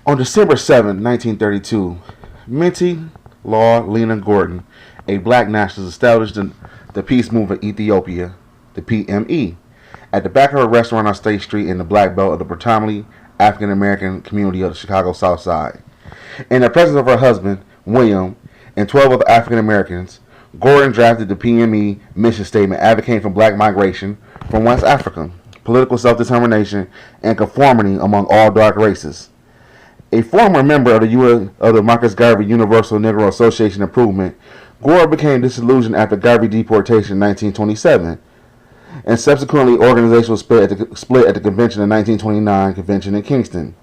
On December 7, 1932, Mittie Maude Lena, a black nationalist, established the Peace Movement of Ethiopia, the PME, at the back of a restaurant on State Street in the Black Belt of the predominantly African American community of the Chicago South Side. In the presence of her husband, William, and 12 other African Americans, Gordan drafted the PME mission statement advocating for black migration from West Africa, political self-determination, and conformity among all dark races. A former member of the Marcus Garvey Universal Negro Association Improvement, Gore became disillusioned after Garvey deportation in 1927, and subsequently organizational split at the convention in 1929 convention in Kingston.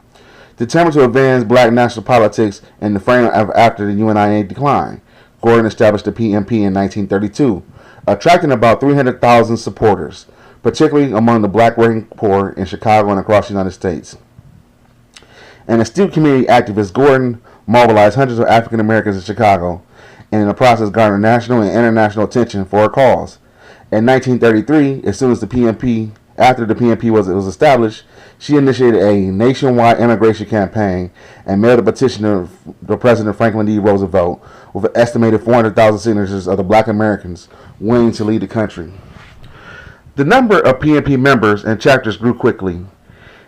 Determined to advance black national politics in the frame of after the UNIA decline, Gordan established the PMP in 1932, attracting about 300,000 supporters, particularly among the black working poor in Chicago and across the United States. An astute community activist, Gordan mobilized hundreds of African Americans in Chicago, and in the process garnered national and international attention for her cause. In 1933, as soon as after the PMP was established, she initiated a nationwide immigration campaign and mailed a petition to President Franklin D. Roosevelt with an estimated 400,000 signatures of the black Americans willing to lead the country. The number of PMP members and chapters grew quickly.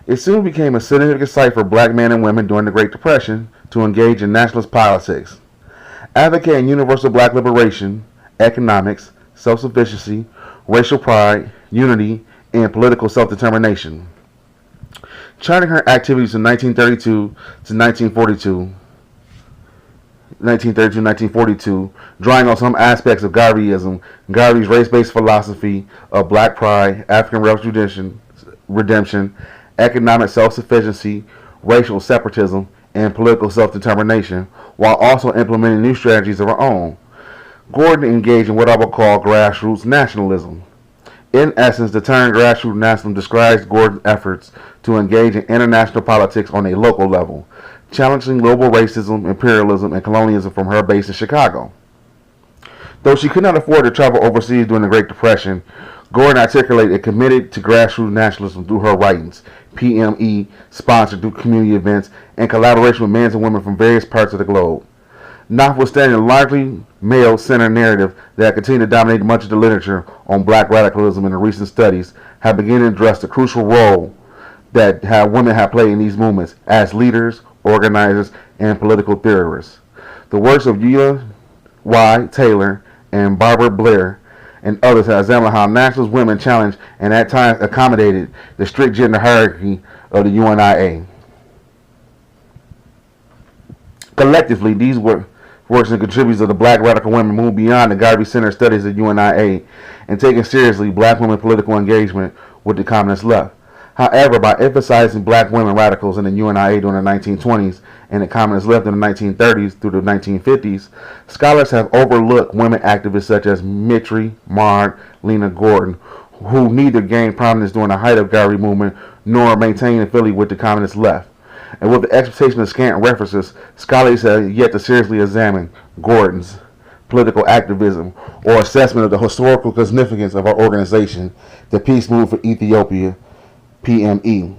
It soon became a significant site for black men and women during the Great Depression to engage in nationalist politics, advocating universal black liberation, economics, self-sufficiency, racial pride, unity, and political self-determination. Charting her activities from 1942, drawing on some aspects of Garveyism, Garvey's race-based philosophy of black pride, African redemption, economic self-sufficiency, racial separatism, and political self-determination, while also implementing new strategies of her own. Gordan engaged in what I would call grassroots nationalism. In essence, the term grassroots nationalism describes Gordan's efforts to engage in international politics on a local level, challenging global racism, imperialism, and colonialism from her base in Chicago. Though she could not afford to travel overseas during the Great Depression, Gordan articulated and committed to grassroots nationalism through her writings, PME, sponsored through community events, and collaboration with men and women from various parts of the globe. Notwithstanding the largely male-centered narrative that continued to dominate much of the literature on black radicalism in the recent studies, have begun to address the crucial role that women have played in these movements as leaders, organizers, and political theorists. The works of Eula Y. Taylor and Barbara Blair and others have examined how nationalist women challenged and at times accommodated the strict gender hierarchy of the UNIA. Collectively, these works and contributors of the black radical women moved beyond the Garvey-centered studies of UNIA and taking seriously black women political engagement with the communist left. However, by emphasizing black women radicals in the UNIA during the 1920s and the communist left in the 1930s through the 1950s, scholars have overlooked women activists such as Mittie Maude Lena, who neither gained prominence during the height of the Garvey movement nor maintained affiliation with the communist left. And with the expectation of scant references, scholars have yet to seriously examine Gordan's political activism or assessment of the historical significance of our organization, the Peace Movement of Ethiopia, PME.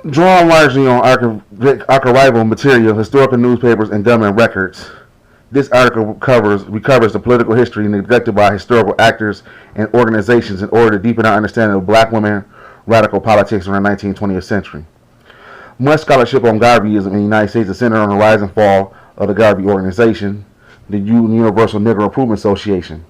Drawn largely on archival material, historical newspapers, and government records, this article recovers the political history neglected by historical actors and organizations in order to deepen our understanding of black women radical politics in the 20th century. Much scholarship on Garveyism in the United States is centered on the rise and fall of the Garvey organization, the Universal Negro Improvement Association.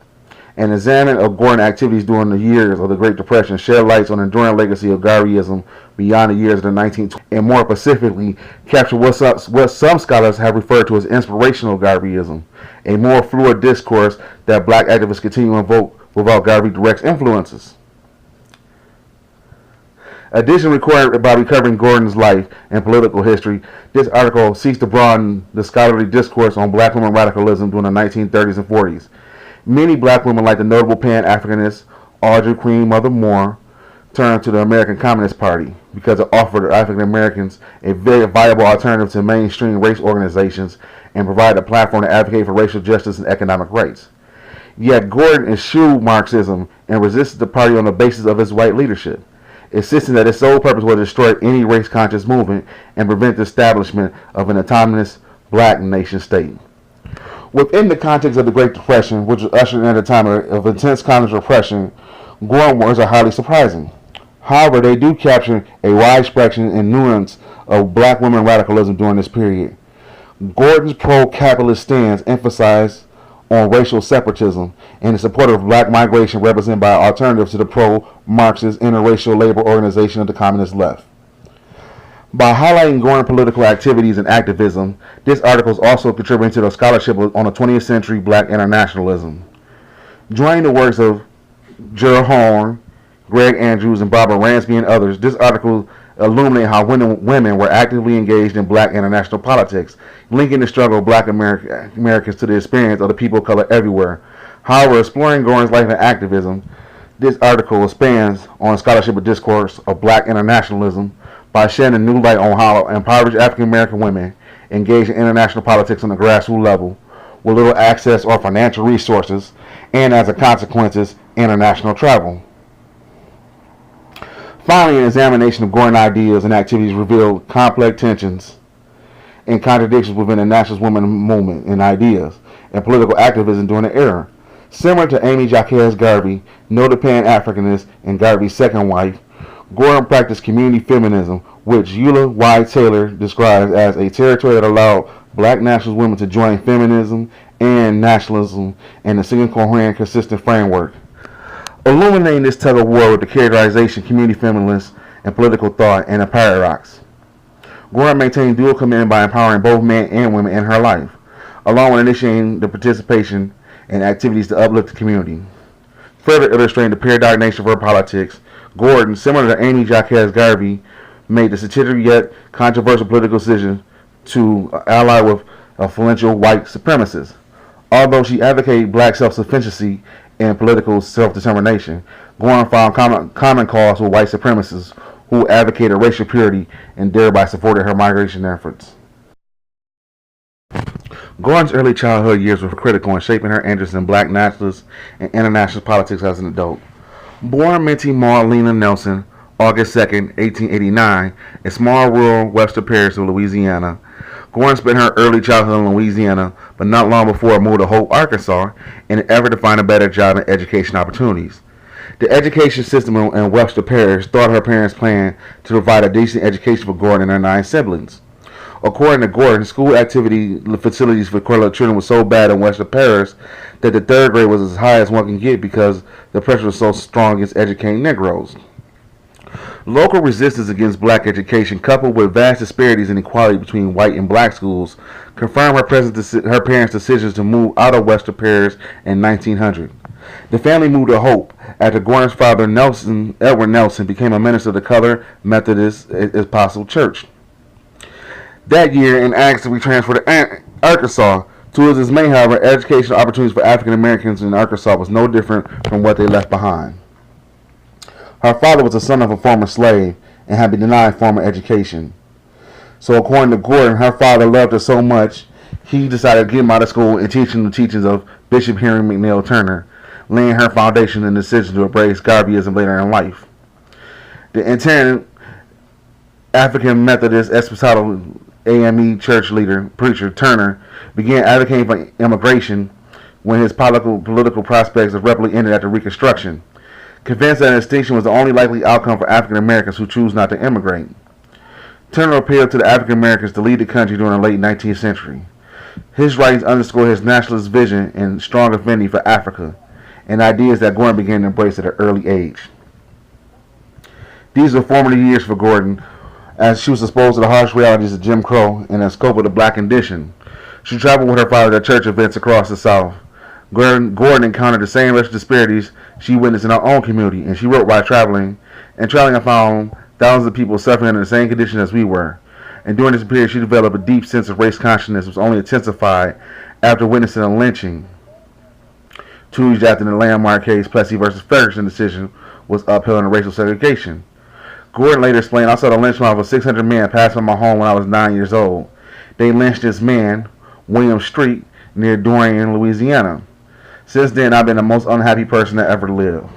An examination of Gordan activities during the years of the Great Depression shed lights on the enduring legacy of Garveyism beyond the years of the 1920s, and more specifically, capture what some scholars have referred to as inspirational Garveyism, a more fluid discourse that black activists continue to invoke without Garvey direct influences. Additionally, by recovering Gordan's life and political history, this article seeks to broaden the scholarly discourse on black women radicalism during the 1930s and 40s. Many black women, like the notable Pan-Africanist Audrey Queen Mother Moore, turned to the American Communist Party because it offered African Americans a very viable alternative to mainstream race organizations and provided a platform to advocate for racial justice and economic rights. Yet Gordan eschewed Marxism and resisted the party on the basis of its white leadership. insisting that its sole purpose was to destroy any race-conscious movement and prevent the establishment of an autonomous black nation state. Within the context of the Great Depression, which was ushered in at a time of intense communist repression, Gordan words are highly surprising. However, they do capture a wide spectrum and nuance of black women radicalism during this period. Gordan's pro-capitalist stance emphasized on racial separatism and the support of black migration represented by alternatives to the pro-Marxist interracial labor organization of the communist left. By highlighting Gordan political activities and activism, this article is also contributing to the scholarship on the 20th century black internationalism. Joining the works of Gerald Horne, Greg Andrews, and Barbara Ransby and others, this article illuminates how women were actively engaged in black international politics, linking the struggle of black Americans to the experience of the people of color everywhere. However, exploring Gordan's life and activism, this article expands on scholarship and discourse of black internationalism by shedding a new light on how impoverished African American women engage in international politics on the grassroots level with little access or financial resources, and as a consequence, international travel. Finally, an examination of Gordan ideas and activities revealed complex tensions and contradictions within the nationalist women movement and ideas and political activism during the era. Similar to Amy Jacques Garvey, noted Pan-Africanist and Garvey's second wife, Gordan practiced community feminism, which Eula Y. Taylor describes as a territory that allowed black nationalist women to join feminism and nationalism in a single coherent, consistent framework. Illuminating this tug of war with the characterization community feminist and political thought and a paradox. Gordan maintained dual commitment by empowering both men and women in her life, along with initiating the participation in activities to uplift the community. Further illustrating the paradox nature of her politics, Gordan, similar to Amy Jacques Garvey, made the strategic yet controversial political decision to ally with influential white supremacists. Although she advocated black self-sufficiency and political self-determination, Gordan found common cause with white supremacists who advocated racial purity and thereby supported her migration efforts. Gordan's early childhood years were critical in shaping her interest in black nationalist and international politics as an adult. Born Mittie Maude Lena Nelson, August 2, 1889, in small rural western parish of Louisiana, Gordan spent her early childhood in Louisiana, but not long before moved to Hope, Arkansas, in an effort to find a better job and education opportunities. The education system in Webster Parish thought her parents' plan to provide a decent education for Gordan and her 9 siblings. According to Gordan, school activity facilities for colored children was so bad in Webster Parish that the 3rd grade was as high as one can get because the pressure was so strong against educating Negroes. Local resistance against black education, coupled with vast disparities in equality between white and black schools, confirmed her parents' decisions to move out of Webster Parish in 1900. The family moved to Hope after Gordan's father, Edward Nelson, became a minister of the Colored Methodist Episcopal Church. That year, and asked to be transferred to Arkansas. To his dismay, however, educational opportunities for African Americans in Arkansas was no different from what they left behind. Her father was the son of a former slave and had been denied formal education. So according to Gordan, her father loved her so much, he decided to get him out of school and teach him the teachings of Bishop Henry McNeil Turner, laying her foundation in the decision to embrace Garveyism later in life. The itinerant African Methodist Episcopal AME church preacher Turner began advocating for immigration when his political prospects abruptly ended after Reconstruction, convinced that an extinction was the only likely outcome for African Americans who choose not to immigrate. Turner appealed to the African Americans to lead the country during the late 19th century. His writings underscore his nationalist vision and strong affinity for Africa, and ideas that Gordan began to embrace at an early age. These were formative years for Gordan, as she was exposed to the harsh realities of Jim Crow and the scope of the black condition. She traveled with her father to church events across the South. Gordan encountered the same racial disparities she witnessed in her own community, and she wrote while traveling. And I found thousands of people suffering under the same conditions as we were. And during this period, she developed a deep sense of race consciousness, which was only intensified after witnessing a lynching. 2 years after the landmark case Plessy versus Ferguson decision was upheld in racial segregation. Gordan later explained, "I saw the lynch mob of 600 men pass by my home when I was 9 years old. They lynched this man, William Street, near Dorian, Louisiana. Since then, I've been the most unhappy person that ever lived."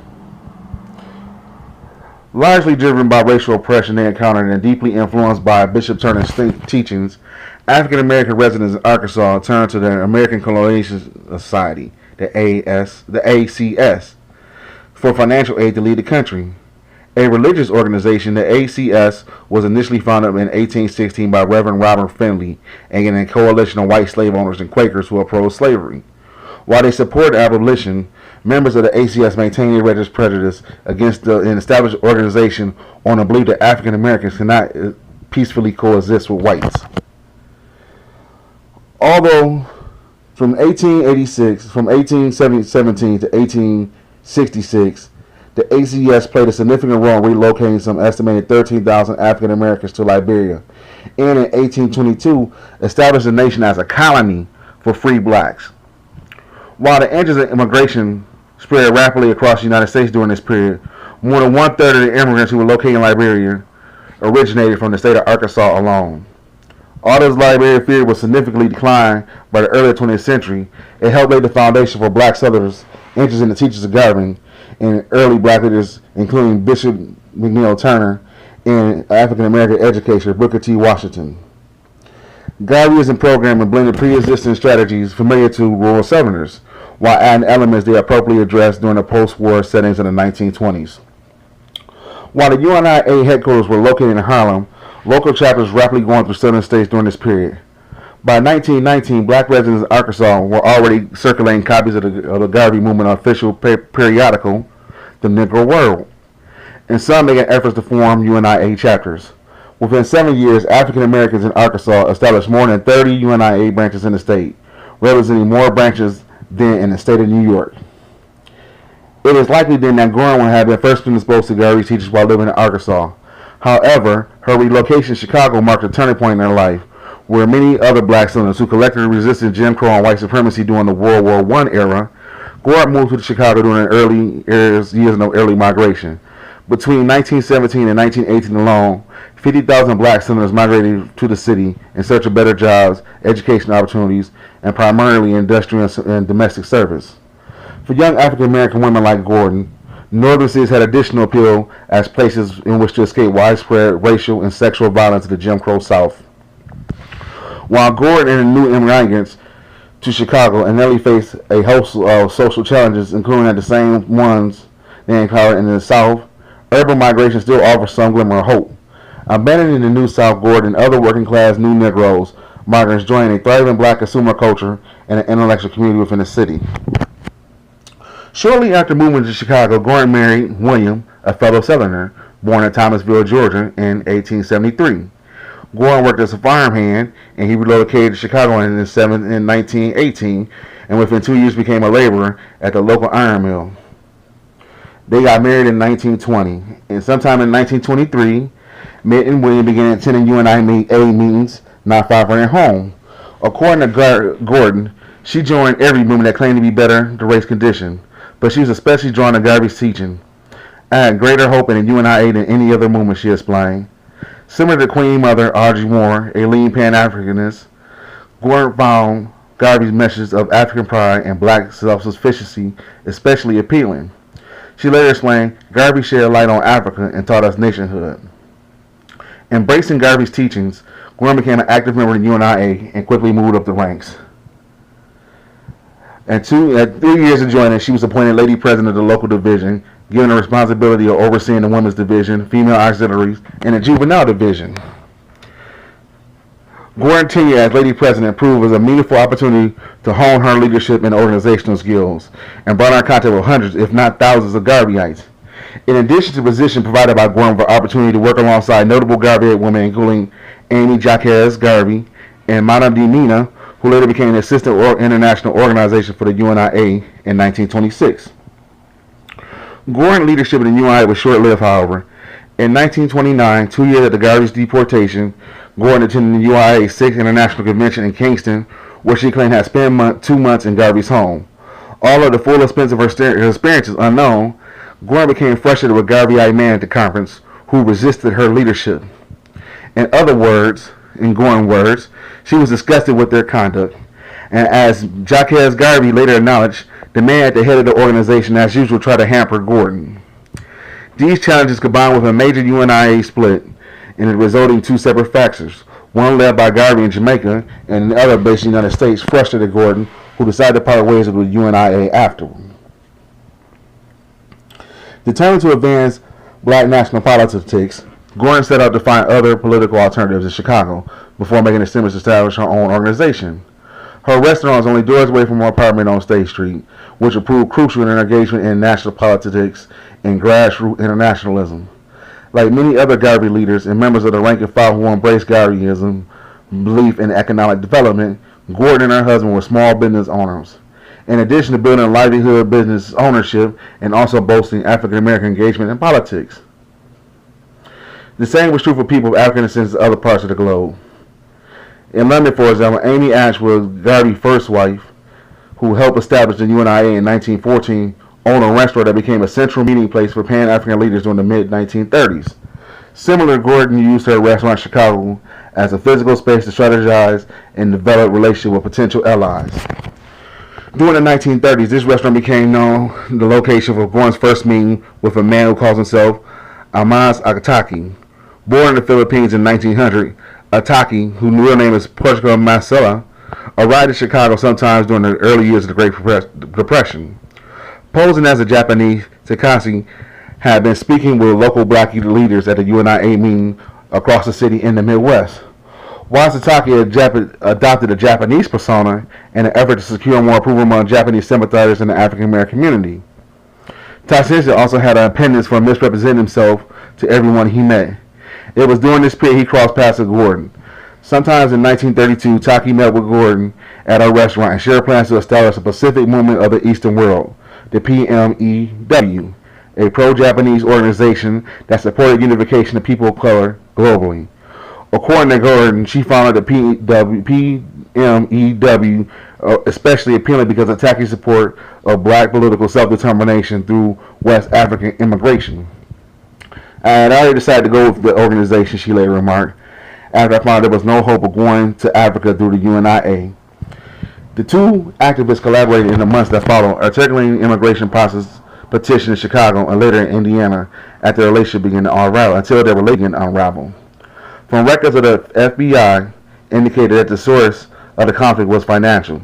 Largely driven by racial oppression they encountered and deeply influenced by Bishop Turner's teachings, African American residents in Arkansas turned to the American Colonization Society, the ACS, for financial aid to lead the country. A religious organization, the ACS was initially founded in 1816 by Reverend Robert Finley and a coalition of white slave owners and Quakers who opposed slavery. While they supported abolition, members of the ACS maintained their religious prejudice against an established organization on the belief that African Americans cannot peacefully coexist with whites. Although from 1817 to 1866, the ACS played a significant role in relocating some estimated 13,000 African Americans to Liberia, and in 1822 established the nation as a colony for free blacks. While the engines of immigration spread rapidly across the United States during this period, more than one-third of the immigrants who were located in Liberia originated from the state of Arkansas alone. Although Liberia theory was significantly declined by the early 20th century, it helped lay the foundation for black Southerners interested in the teachings of Garvey and early black leaders, including Bishop McNeill Turner and African American educator Booker T. Washington. Garveyism programming blended pre-existing strategies familiar to rural Southerners, while adding elements they appropriately addressed during the post-war settings in the 1920s. While the UNIA headquarters were located in Harlem, local chapters rapidly going through southern states during this period. By 1919, black residents of Arkansas were already circulating copies of the Garvey movement official periodical, The Negro World, and some making efforts to form UNIA chapters. Within 7 years, African Americans in Arkansas established more than 30 UNIA branches in the state, representing more branches than in the state of New York. It is likely then that Gordan would have been first exposed to Garvey's teachers while living in Arkansas. However, her relocation to Chicago marked a turning point in her life, where many other black Southerners who collectively resisted Jim Crow and white supremacy during the World War I era, Gordan moved to Chicago during the years of early migration. Between 1917 and 1918 alone, 50,000 black Southerners migrated to the city in search of better jobs, education opportunities, and primarily industrial and domestic service. For young African American women like Gordan, northern cities had additional appeal as places in which to escape widespread racial and sexual violence in the Jim Crow South. While Gordan and the new immigrants to Chicago initially faced a host of social challenges, including the same ones they encountered in the South, urban migration still offers some glimmer of hope. Abandoning the New South, Gordan and other working-class new Negroes migrants joined a thriving black consumer culture and an intellectual community within the city. Shortly after moving to Chicago, Gordan married William, a fellow Southerner, born in Thomasville, Georgia, in 1873. Gordan worked as a farmhand, and he relocated to Chicago in 1918, and within 2 years became a laborer at the local iron mill. They got married in 1920, and sometime in 1923, Mittie and William began attending UNIA meetings not far from their home. According to Gordan, she joined every movement that claimed to be better the race condition, but she was especially drawn to Garvey's teaching. I had greater hope in the UNIA than any other movement, she explained. Similar to Queen Mother Audrey Moore, a lean Pan-Africanist, Gordan found Garvey's messages of African pride and black self-sufficiency especially appealing. She later explained, Garvey shed light on Africa and taught us nationhood. Embracing Garvey's teachings, Gordan became an active member of the UNIA and quickly moved up the ranks. At 3 years of joining, she was appointed Lady President of the local division, given the responsibility of overseeing the Women's Division, Female Auxiliaries, and the Juvenile Division. Gordan's tenure as Lady President proved as a meaningful opportunity to hone her leadership and organizational skills, and brought her in contact with hundreds, if not thousands, of Garveyites. In addition to the position provided by Gordan for opportunity to work alongside notable Garveyite women, including Amy Jacques Garvey and Madame D. Nina, who later became the Assistant International Organization for the UNIA in 1926. Gordan's leadership in the UNIA was short-lived, however. In 1929, 2 years after Garvey's deportation, Gordan attended the UIA 6th International Convention in Kingston, where she claimed had spent 2 months in Garvey's home. Although the full expense of her experience is unknown, Gordan became frustrated with Garveyite men at the conference who resisted her leadership. In Gordan's words, she was disgusted with their conduct. And as Jacques Garvey later acknowledged, the man at the head of the organization as usual tried to hamper Gordan. These challenges combined with a major UNIA split and it resulting in two separate factions, one led by Garvey in Jamaica and the other based in the United States, frustrated Gordan, who decided to part ways with the UNIA afterward. Determined to advance black national politics, Gordan set out to find other political alternatives in Chicago before making a attempt to establish her own organization. Her restaurant was only doors away from her apartment on State Street, which would prove crucial in her engagement in national politics and grassroots internationalism. Like many other Garvey leaders and members of the rank and file who embraced Garveyism belief in economic development, Gordan and her husband were small business owners. In addition to building a livelihood business ownership and also boasting African American engagement in politics. The same was true for people of African descent in other parts of the globe. In London, for example, Amy Ash was Garvey's first wife, who helped establish the UNIA in 1914, owned a restaurant that became a central meeting place for Pan-African leaders during the mid-1930s. Similar, Gordan used her restaurant in Chicago as a physical space to strategize and develop relationships with potential allies. During the 1930s, this restaurant became known the location for Gordan's first meeting with a man who calls himself Amaz Ataki. Born in the Philippines in 1900, Ataki, whose real name is Portugal Marcella, arrived in Chicago sometimes during the early years of the Great Depression. Posing as a Japanese, Takasi had been speaking with local black leaders at the UNIA meeting across the city in the Midwest. While Satake adopted a Japanese persona in an effort to secure more approval among Japanese sympathizers in the African American community, Taishinja also had an appendix for misrepresenting himself to everyone he met. It was during this period he crossed paths with Gordan. Sometimes in 1932, Taki met with Gordan at a restaurant and shared plans to establish a Pacific Movement of the Eastern World, the PMEW, a pro-Japanese organization that supported unification of people of color globally. According to Gordan, she founded the PMEW especially appealing because of Taki's support of black political self-determination through West African immigration. I had already decided to go with the organization, she later remarked, after I found there was no hope of going to Africa through the UNIA. The two activists collaborated in the months that followed, articulating the immigration process petition in Chicago and later in Indiana after their relationship began to unravel, until their relationship began to unravel. From records of the FBI indicated that the source of the conflict was financial.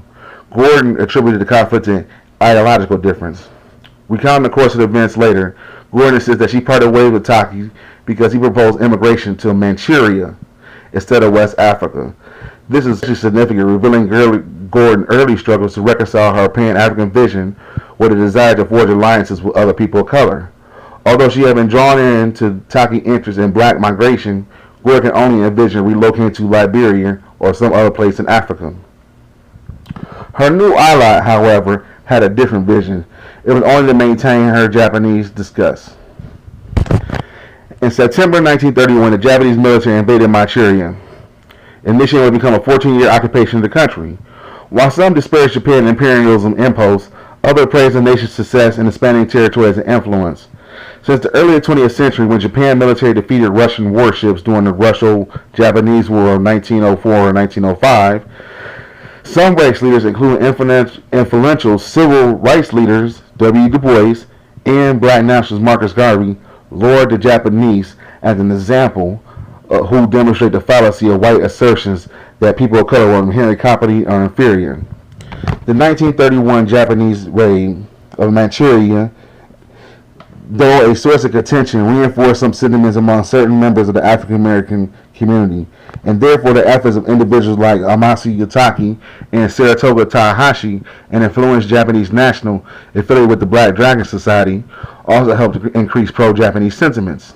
Gordan attributed the conflict to ideological difference. Recounting the course of the events later, Gordan says that she parted ways with Taki because he proposed immigration to Manchuria instead of West Africa. This is significant, revealing Gordan's early struggles to reconcile her Pan-African vision with a desire to forge alliances with other people of color. Although she had been drawn into Taki's interest in black migration, Gordan can only envision relocating to Liberia or some other place in Africa. Her new ally, however, had a different vision. It was only to maintain her Japanese disgust. In September 1931, the Japanese military invaded Manchuria, initiating what would become a 14-year occupation of the country. While some disparaged Japan's imperialism impulse, others praised the nation's success in expanding territories and influence. Since the early 20th century, when Japan military defeated Russian warships during the Russo-Japanese War of 1904 and 1905, some race leaders, including influential civil rights leaders W. Du Bois and black nationalist Marcus Garvey, lauded the Japanese as an example who demonstrate the fallacy of white assertions that people of color were inherently competent or inferior. The 1931 Japanese raid of Manchuria, though a source of contention, reinforced some sentiments among certain members of the African American community, and therefore the efforts of individuals like Amasi Yataki and Saratoga Takahashi, an influential Japanese national affiliated with the Black Dragon Society, also helped to increase pro-Japanese sentiments.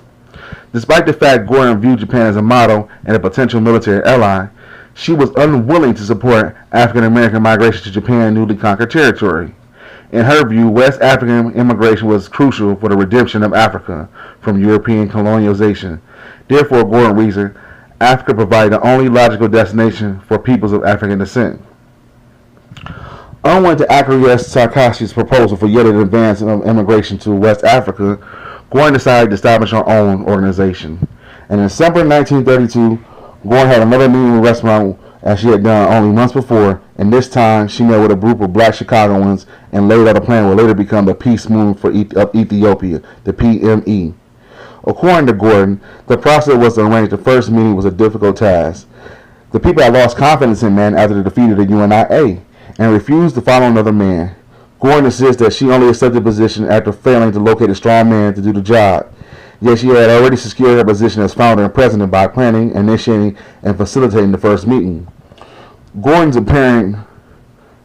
Despite the fact Gordan viewed Japan as a model and a potential military ally, she was unwilling to support African American migration to Japan's newly conquered territory. In her view, West African immigration was crucial for the redemption of Africa from European colonialization. Therefore, Gordan reasoned, Africa provided the only logical destination for peoples of African descent. Unwilling to acquiesce to Takashi's proposal for yet an advance of immigration to West Africa, Gordan decided to establish her own organization. And in December 1932, Gordan had another meeting in a restaurant as she had done only months before, and this time she met with a group of black Chicagoans and laid out a plan what would later become the Peace Movement of Ethiopia, the PME. According to Gordan, the process was to arrange the first meeting was a difficult task. The people had lost confidence in men after the defeat of the UNIA and refused to follow another man. Gordan insists that she only accepted the position after failing to locate a strong man to do the job. Yet she had already secured her position as founder and president by planning, initiating, and facilitating the first meeting. Gordan's apparent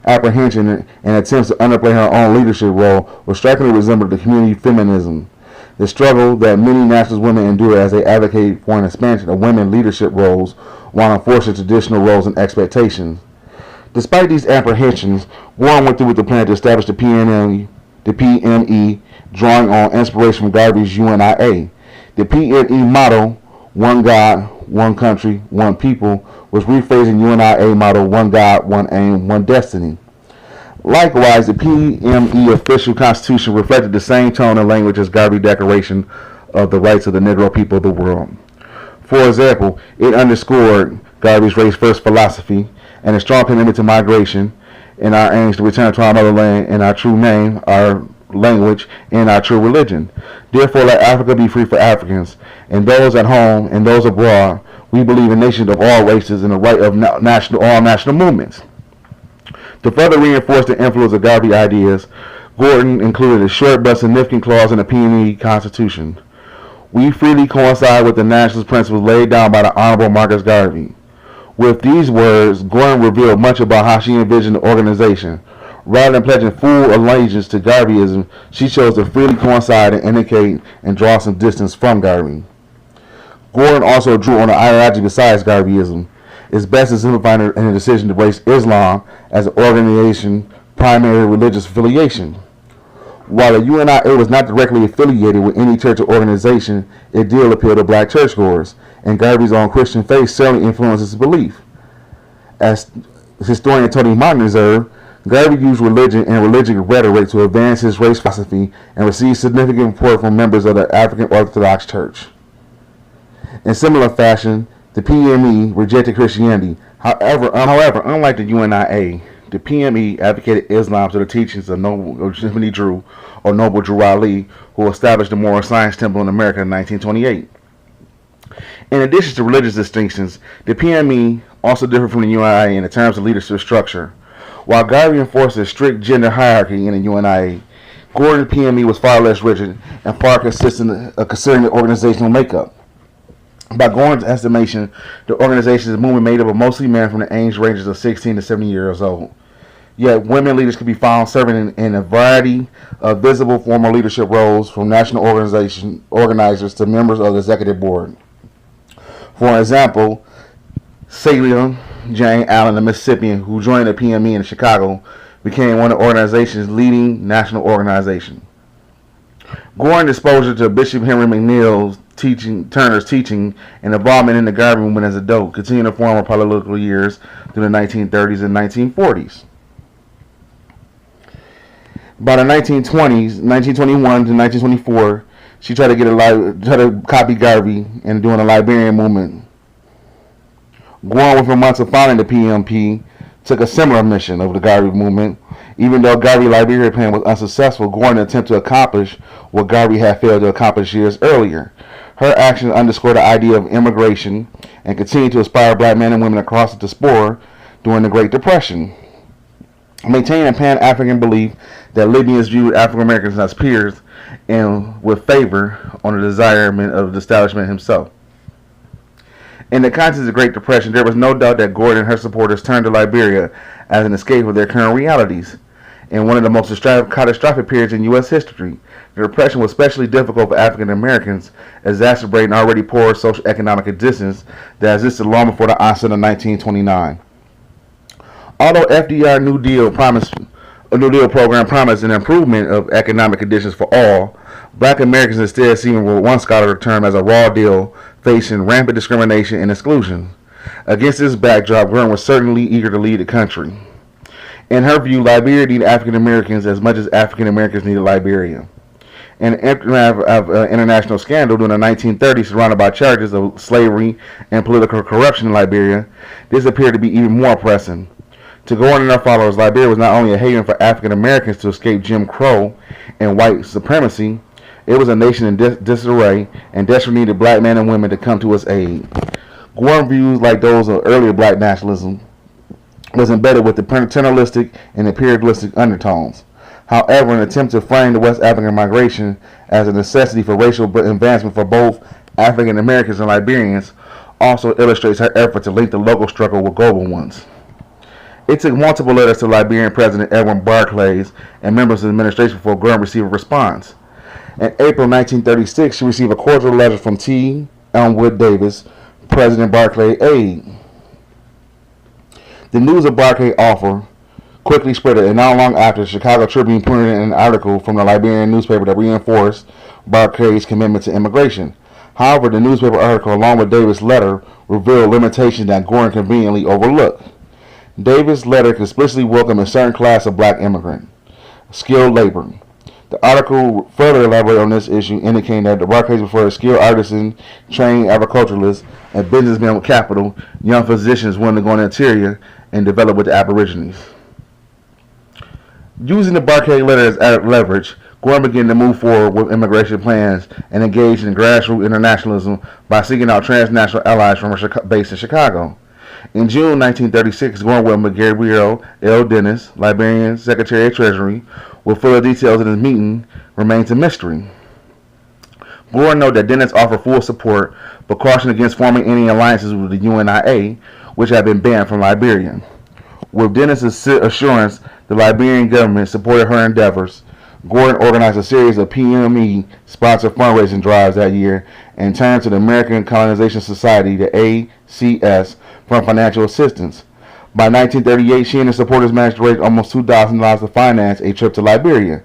apprehension and attempts to underplay her own leadership role was strikingly resembled to community feminism, the struggle that many nationalist women endure as they advocate for an expansion of women leadership roles while enforcing traditional roles and expectations. Despite these apprehensions, Gordan went through with the plan to establish the PME, drawing on inspiration from Garvey's UNIA. The PME motto, One God, One Country, One People, was rephrasing UNIA motto, One God, One Aim, One Destiny. Likewise, the PME official constitution reflected the same tone and language as Garvey's Declaration of the Rights of the Negro People of the World. For example, it underscored Garvey's race-first philosophy and a strong commitment to migration and our aims to return to our motherland and our true name, our language, and our true religion. Therefore, let Africa be free for Africans, and those at home and those abroad. We believe in nations of all races and the right of all national movements. To further reinforce the influence of Garvey ideas, Gordan included a short but significant clause in the PME Constitution. We freely coincide with the nationalist principles laid down by the Honorable Marcus Garvey. With these words, Gordan revealed much about how she envisioned the organization. Rather than pledging full allegiance to Garveyism, she chose to freely coincide and indicate and draw some distance from Garvey. Gordan also drew on an ideology besides Garveyism. It's best exemplified in the decision to embrace Islam as an organization's primary religious affiliation. While the UNIA was not directly affiliated with any church or organization, it did appeal to black churchgoers, and Garvey's own Christian faith certainly influenced his belief. As historian Tony Martin observed, Garvey used religion and religious rhetoric to advance his race philosophy and received significant support from members of the African Orthodox Church. In similar fashion, the PME rejected Christianity. However, unlike the UNIA, the PME advocated Islam to the teachings of Mittie Drew or Noble Drew Ali, who established the Moral Science Temple in America in 1928. In addition to religious distinctions, the PME also differed from the UNIA in terms of leadership structure. While Garvey enforced a strict gender hierarchy in the UNIA, Gordan's PME was far less rigid and far consistent considering the organizational makeup. By Gordan's estimation, the organization is a movement made up of mostly men from the age ranges of 16 to 70 years old. Yet women leaders could be found serving in a variety of visible formal leadership roles, from national organizers to members of the executive board. For example, Celia Jane Allen, a Mississippian who joined the PME in Chicago, became one of the organization's leading national organizations. Gordan's exposure to Bishop Henry McNeil's Turner's teaching and involvement in the Garvey movement as an adult continued to form her political years through the 1930s and 1940s. By the 1920s, 1921 to 1924, she tried to copy Garvey and doing a Liberian movement. Gordan, within months of founding the PMP, took a similar mission of the Garvey movement. Even though Garvey's Liberia plan was unsuccessful, Gordan attempted to accomplish what Garvey had failed to accomplish years earlier. Her actions underscore the idea of immigration and continue to inspire black men and women across the diaspora during the Great Depression. Maintaining a Pan-African belief that Libyans viewed African Americans as peers and with favor on the desirement of the establishment himself. In the context of the Great Depression, there was no doubt that Gordan and her supporters turned to Liberia as an escape of their current realities. In one of the most catastrophic periods in U.S. history, the Depression was especially difficult for African Americans, exacerbating already poor socio-economic conditions that existed long before the onset of 1929. Although FDR's New Deal program promised an improvement of economic conditions for all, black Americans instead seen what one scholar termed as a raw deal, facing rampant discrimination and exclusion. Against this backdrop, Gordan was certainly eager to lead the country. In her view, Liberia needed African Americans as much as African Americans needed Liberia. In the aftermath of international scandal during the 1930s surrounded by charges of slavery and political corruption in Liberia, this appeared to be even more pressing. To Gordan and her followers, Liberia was not only a haven for African Americans to escape Jim Crow and white supremacy, It was a nation in disarray and desperately needed black men and women to come to its aid. Gordon views like those of earlier black nationalism was embedded with the paternalistic and imperialistic undertones. However, an attempt to frame the West African migration as a necessity for racial advancement for both African Americans and Liberians also illustrates her effort to link the local struggle with global ones. It took multiple letters to Liberian President Edwin Barclays and members of the administration before Gordon received a response. In April 1936, she received a cordial letter from T. Elmwood Davis, President Barclay's aide. The news of Barclay's offer quickly spread, and not long after, the Chicago Tribune printed an article from the Liberian newspaper that reinforced Barclay's commitment to immigration. However, the newspaper article, along with Davis' letter, revealed limitations that Gordon conveniently overlooked. Davis' letter explicitly welcomed a certain class of black immigrant, skilled labor. The article further elaborated on this issue, indicating that the Barclays preferred skilled artisans, trained agriculturalists, and businessmen with capital, young physicians wanting to go in the interior and develop with the Aborigines. Using the Barclay letter as leverage, Gordon began to move forward with immigration plans and engaged in grassroots internationalism by seeking out transnational allies from her base in Chicago. In June 1936, Gordon with Gabriel L. Dennis, Liberian Secretary of Treasury, with fuller details of his meeting remains a mystery. Gordon noted that Dennis offered full support, but cautioned against forming any alliances with the UNIA, which had been banned from Liberia. With Dennis' assurance the Liberian government supported her endeavors, Gordon organized a series of PME-sponsored fundraising drives that year and turned to the American Colonization Society, the ACS, for financial assistance. By 1938, she and her supporters managed to raise almost $2,000 to finance a trip to Liberia.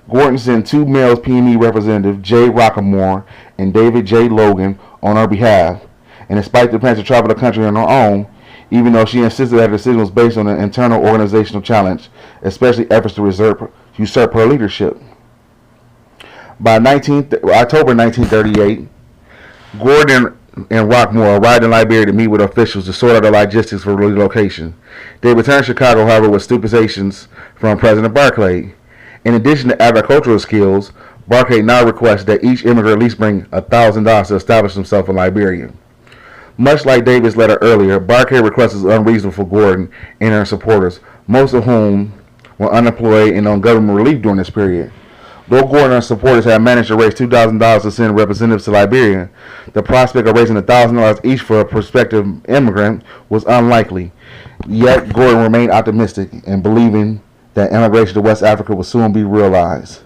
Gordon sent two male PME representatives, J. Rockamore and David J. Logan, on her behalf. And despite the plans to travel the country on her own, even though she insisted that her decision was based on an internal organizational challenge, especially efforts to usurp her leadership. By October 1938, Gordon and Rockmore arrived in Liberia to meet with officials to sort out the logistics for relocation. They returned to Chicago, however, with stipulations from President Barclay. In addition to agricultural skills, Barclay now requests that each immigrant at least bring $1,000 to establish himself in Liberia. Much like Davis' letter earlier, Barclay request is unreasonable for Gordon and her supporters, most of whom were unemployed and on government relief during this period. Though Gordon and her supporters had managed to raise $2,000 to send representatives to Liberia, the prospect of raising $1,000 each for a prospective immigrant was unlikely. Yet Gordon remained optimistic and believing that immigration to West Africa would soon be realized.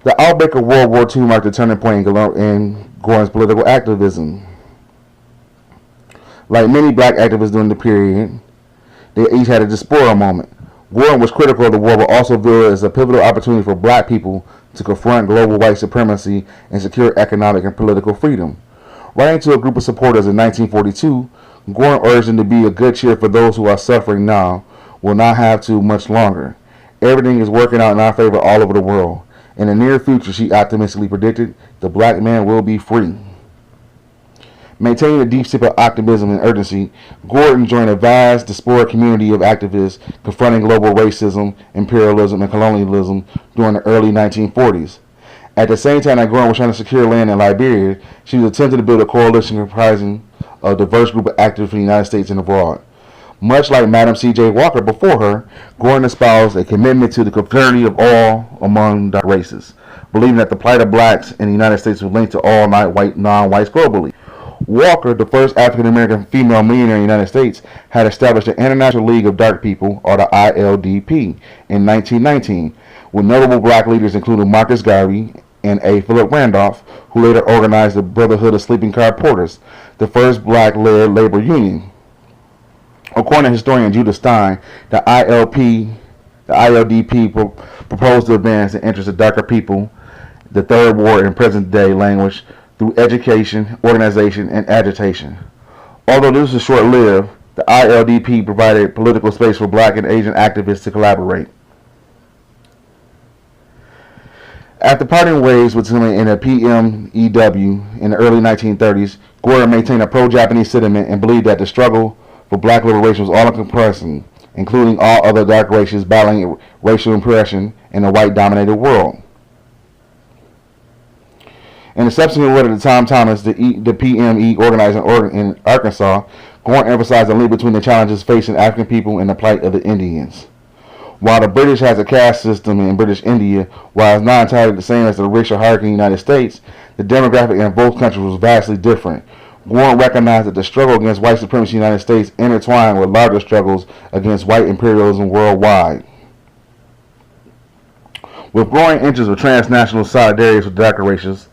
The outbreak of World War II marked a turning point in Gordon's political activism. Like many black activists during the period, they each had a diaspora moment. Gordon was critical of the war, but also viewed it as a pivotal opportunity for black people to confront global white supremacy and secure economic and political freedom. Writing to a group of supporters in 1942, Gordon urged them to be a good cheer for those who are suffering now will not have to much longer. Everything is working out in our favor all over the world. In the near future, she optimistically predicted, the black man will be free. Maintaining a deep sense of optimism and urgency, Gordon joined a vast diaspora community of activists confronting global racism, imperialism, and colonialism during the early 1940s. At the same time that Gordon was trying to secure land in Liberia, she was attempting to build a coalition comprising a diverse group of activists from the United States and abroad. Much like Madam C.J. Walker before her, Gordon espoused a commitment to the confraternity of all among the races, believing that the plight of blacks in the United States was linked to all non-whites globally. Walker, the first African-American female millionaire in the United States, had established the International League of Dark People, or the ILDP, in 1919, with notable black leaders including Marcus Garvey and A. Philip Randolph, who later organized the Brotherhood of Sleeping Car Porters, the first black-led labor union. According to historian Judah Stein, the ILDP proposed to advance the interests of darker people, the Third Ward in present-day language, through education, organization, and agitation. Although this was short-lived, the ILDP provided political space for black and Asian activists to collaborate. After parting ways with some in the PMEW in the early 1930s, Gordon maintained a pro-Japanese sentiment and believed that the struggle for black liberation was all-encompassing, including all other dark races battling racial oppression in a white-dominated world. In the subsequent letter to Tom Thomas, the PME organizer in Arkansas, Gordan emphasized the link between the challenges facing African people and the plight of the Indians. While the British has a caste system in British India, while it's not entirely the same as the racial hierarchy in the United States, the demographic in both countries was vastly different. Gordan recognized that the struggle against white supremacy in the United States intertwined with larger struggles against white imperialism worldwide. With growing interest of transnational solidarity with darker races,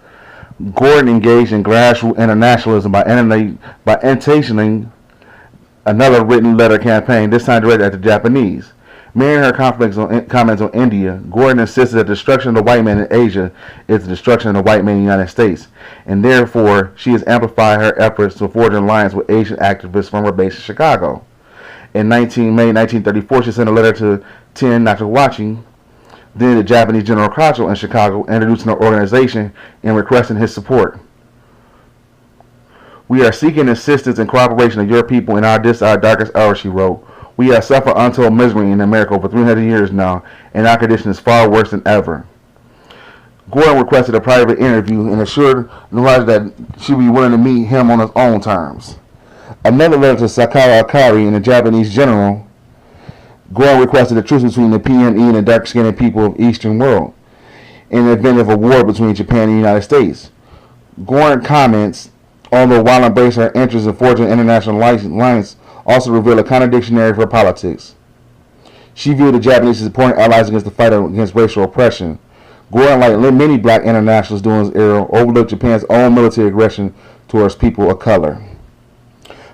Gordan engaged in grassroots internationalism by initiating another written letter campaign, this time directed at the Japanese. Mirroring her comments on India, Gordan insisted that the destruction of the white man in Asia is the destruction of the white man in the United States, and therefore she has amplified her efforts to forge an alliance with Asian activists from her base in Chicago. In May 1934, she sent a letter to Ten Nakawachi, then the Japanese General Consul in Chicago, introducing her organization and requesting his support. "We are seeking assistance and cooperation of your people in our darkest hour," she wrote. "We have suffered untold misery in America for 300 years now, and our condition is far worse than ever." Gordan requested a private interview and assured Naraja that she would be willing to meet him on his own terms. Another letter to Sakawa Akari and the Japanese general, Gordan requested a truce between the PME and the dark-skinned people of the Eastern world in the event of a war between Japan and the United States. Gordan comments, although while embracing her interest in forging international alliance, also revealed a contradictory for politics. She viewed the Japanese as important allies against the fight against racial oppression. Gordan, like many black internationalists during this era, overlooked Japan's own military aggression towards people of color.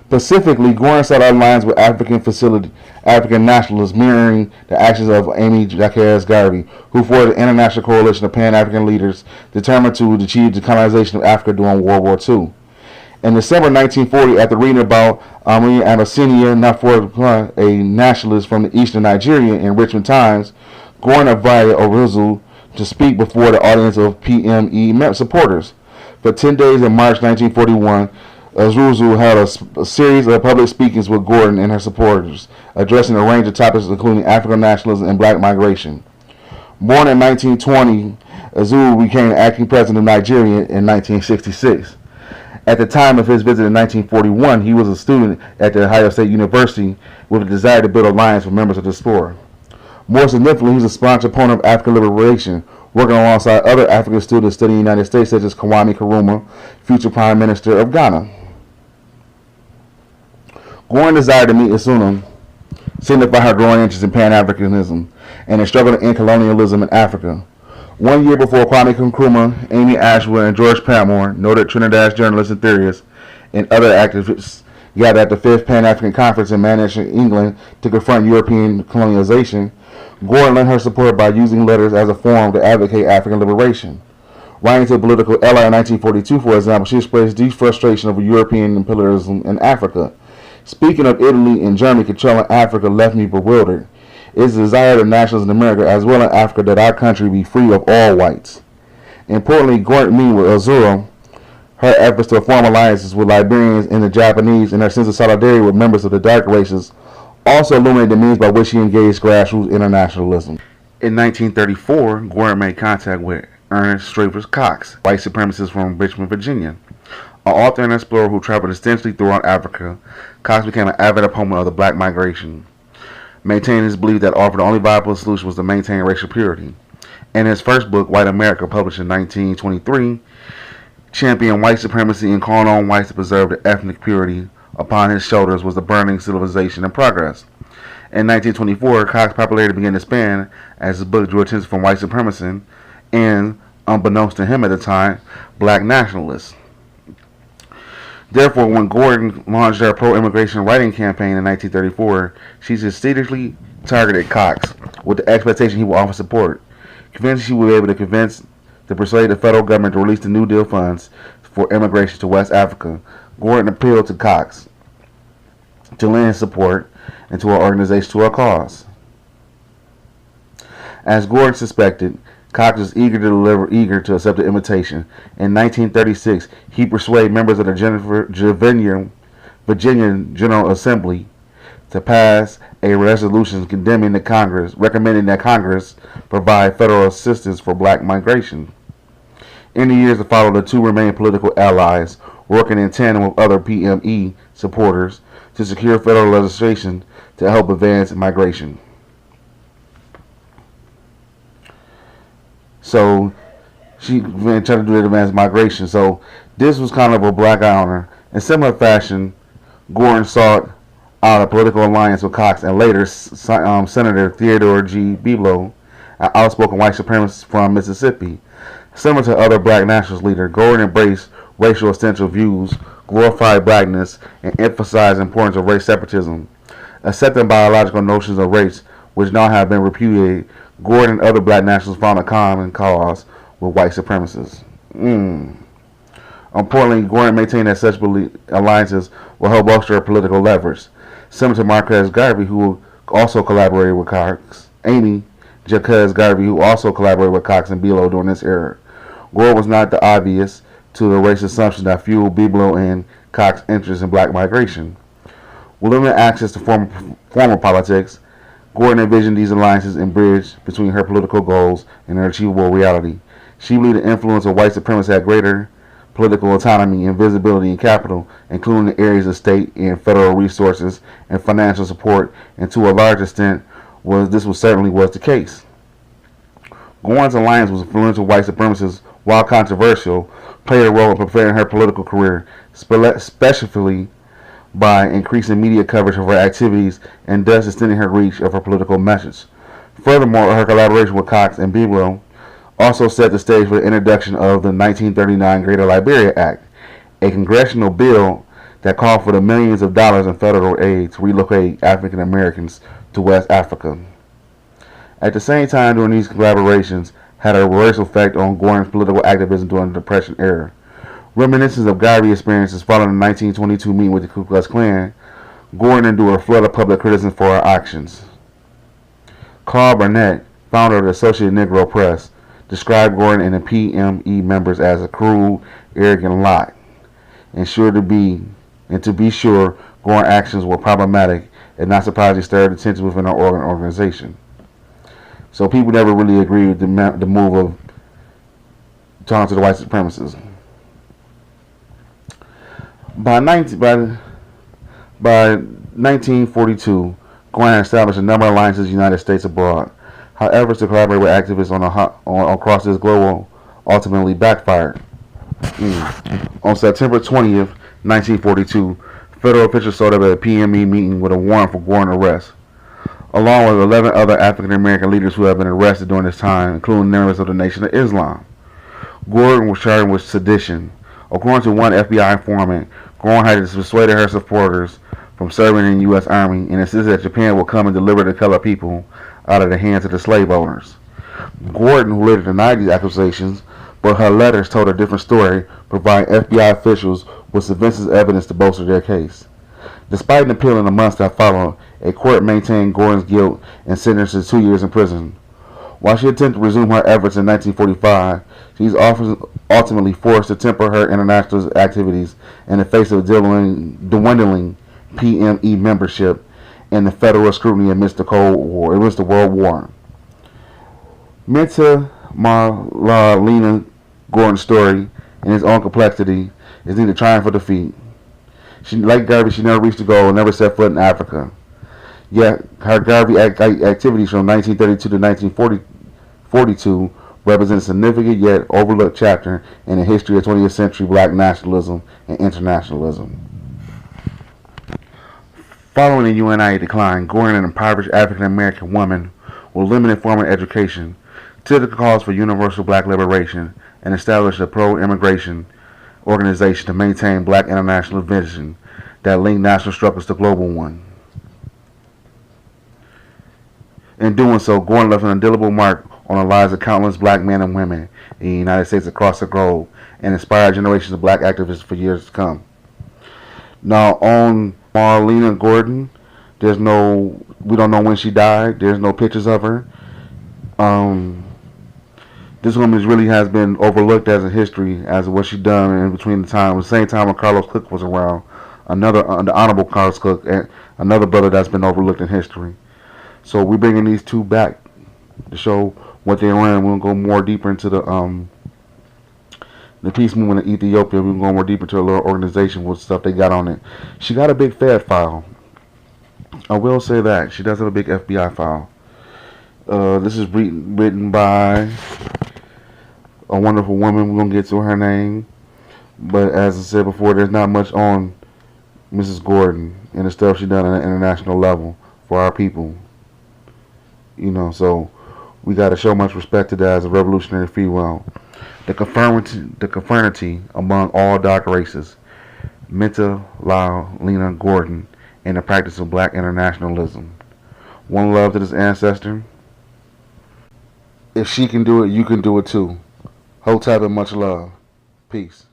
Specifically, Gordan sought alliance with African nationalists, mirroring the actions of Amy Jacques Garvey, who formed an international coalition of Pan-African leaders determined to achieve the colonization of Africa during World War II. In December 1940, after reading about Amini Abyssinia, a nationalist from the eastern Nigeria, in Richmond Times, Gordan invited Oruzu to speak before the audience of PME supporters. For 10 days in March 1941, Oruzu held a series of public speakings with Gordan and her supporters, addressing a range of topics including African nationalism and black migration. Born in 1920, Oruzu became acting president of Nigeria in 1966. At the time of his visit in 1941, he was a student at the Ohio State University with a desire to build alliance with members of the diaspora. More significantly, he was a staunch opponent of African liberation, working alongside other African students studying in the United States, such as Kwame Nkrumah, future Prime Minister of Ghana. Gordan desired to meet UNSUNG, signify her growing interest in Pan-Africanism and the struggle to end colonialism in Africa. 1 year before Kwame Nkrumah, Amy Ashwood, and George Patmore, noted Trinidad journalists and theorists, and other activists gathered at the 5th Pan-African Conference in Manchester, England, to confront European colonization, Gordan lent her support by using letters as a forum to advocate African liberation. Writing to a political ally in 1942, for example, she expressed deep frustration over European imperialism in Africa. "Speaking of Italy and Germany controlling Africa left me bewildered. It is the desire of nationalists in America as well in Africa that our country be free of all whites." Importantly, Gordan meeting with Oruzu, her efforts to form alliances with Liberians and the Japanese, and her sense of solidarity with members of the dark races also illuminated the means by which she engaged grassroots internationalism. In 1934, Gordan made contact with Ernest Stravers Cox, white supremacist from Richmond, Virginia. An author and explorer who traveled extensively throughout Africa, Cox became an avid opponent of the black migration, maintaining his belief that offered the only viable solution was to maintain racial purity. In his first book, White America, published in 1923, championed white supremacy and called on whites to preserve their ethnic purity. Upon his shoulders was the burning civilization and progress. In 1924, Cox's popularity began to expand as his book drew attention from white supremacists and, unbeknownst to him at the time, black nationalists. Therefore, when Gordan launched her pro-immigration writing campaign in 1934, she strategically targeted Cox with the expectation he would offer support. Convinced she would be able to persuade the federal government to release the New Deal funds for immigration to West Africa, Gordan appealed to Cox to lend his support and to her organization to her cause. As Gordan suspected, Cox was eager to accept the invitation. In 1936, he persuaded members of the Virginia General Assembly to pass a resolution recommending that Congress provide federal assistance for black migration. In the years that followed, the two remained political allies, working in tandem with other PME supporters to secure federal legislation to help advance migration. So she tried to do advanced migration. So this was kind of a black eye on her. In similar fashion, Gordan sought out a political alliance with Cox and later Senator Theodore G. Biblo, an outspoken white supremacist from Mississippi. Similar to other black nationalist leaders, Gordan embraced racial essential views, glorified blackness, and emphasized the importance of race separatism. Accepting biological notions of race, which now have been repudiated, Gordan and other black nationalists found a common cause with white supremacists. Importantly, Gordan maintained that such alliances will help bolster her political leverage. Similar to Marquez Garvey, who also collaborated with Cox, Amy Jaquez Garvey, who also collaborated with Cox and Biblo during this era. Gordan was not the obvious to the race assumption that fueled Biblo and Cox's interest in black migration. With limited access to formal politics, Gordan envisioned these alliances and bridge between her political goals and their achievable reality. She believed the influence of white supremacy had greater political autonomy and visibility in capital, including the areas of state and federal resources and financial support, and to a large extent, certainly was the case. Gordan's alliance with influential white supremacists, while controversial, played a role in preparing her political career, especially by increasing media coverage of her activities and thus extending her reach of her political message. Furthermore, her collaboration with Cox and Biblo also set the stage for the introduction of the 1939 Greater Liberia Act, a congressional bill that called for the millions of dollars in federal aid to relocate African Americans to West Africa. At the same time, during these collaborations had a reversal effect on Gordan's political activism during the Depression era. Reminiscent of Garvey's experiences following the 1922 meeting with the Ku Klux Klan, Gordan endured a flood of public criticism for her actions. Carl Burnett, founder of the Associated Negro Press, described Gordan and the PME members as a cruel, arrogant lot, and to be sure, Gordan's actions were problematic and not surprisingly stirred attention within our organization. So people never really agreed with the move of talking to the white supremacists. By 1942, Gordan established a number of alliances in the United States abroad. However, to collaborate with activists across this globe ultimately backfired. On September 20th, 1942, federal officials showed up at a PME meeting with a warrant for Gordan arrest, along with 11 other African American leaders who had been arrested during this time, including members of the Nation of Islam. Gordan was charged with sedition. According to one FBI informant, Gordan had persuaded her supporters from serving in the U.S. Army and insisted that Japan would come and deliver the colored people out of the hands of the slave owners. Gordan, who later denied these accusations, but her letters told a different story, providing FBI officials with sufficient evidence to bolster their case. Despite an appeal in the months that followed, a court maintained Gordan's guilt and sentenced her to 2 years in prison. While she attempted to resume her efforts in 1945, she was ultimately forced to temper her international activities in the face of dwindling PME membership and the federal scrutiny amidst the World War. Mittie Maude Lena Gordan's story, in its own complexity, is neither triumph or defeat. Like Garvey, she never reached the goal and never set foot in Africa. Yet, her Garvey activities from 1932 to 1942 represent a significant yet overlooked chapter in the history of 20th century black nationalism and internationalism. Following the UNIA decline, Gordan, an impoverished African American woman with limited formal education, took the cause for universal black liberation and established a pro-immigration organization to maintain black international vision that linked national struggles to global one. In doing so, Gordan left an indelible mark on the lives of countless black men and women in the United States across the globe and inspired generations of black activists for years to come. Now, on Maude Lena Gordan, we don't know when she died. There's no pictures of her. This woman really has been overlooked as a history, as what she done in between the same time when Carlos Cook was around. The Honorable Carlos Cook, and another brother that's been overlooked in history. So we're bringing these two back to show what they ran. We'll go more deeper into the the Peace Movement of Ethiopia. We're going more deep into a little organization with stuff they got on it. She got a big Fed file. I will say that. She does have a big FBI file. This is written by a wonderful woman. We're going to get to her name. But as I said before, there's not much on Mrs. Gordan and the stuff she done at an international level for our people. You know, so we got to show much respect to that as a revolutionary female. The confraternity among all dark races. Mittie Maude Lena Gordan and the practice of black internationalism. One love to this ancestor. If she can do it, you can do it too. Hold tight and much love. Peace.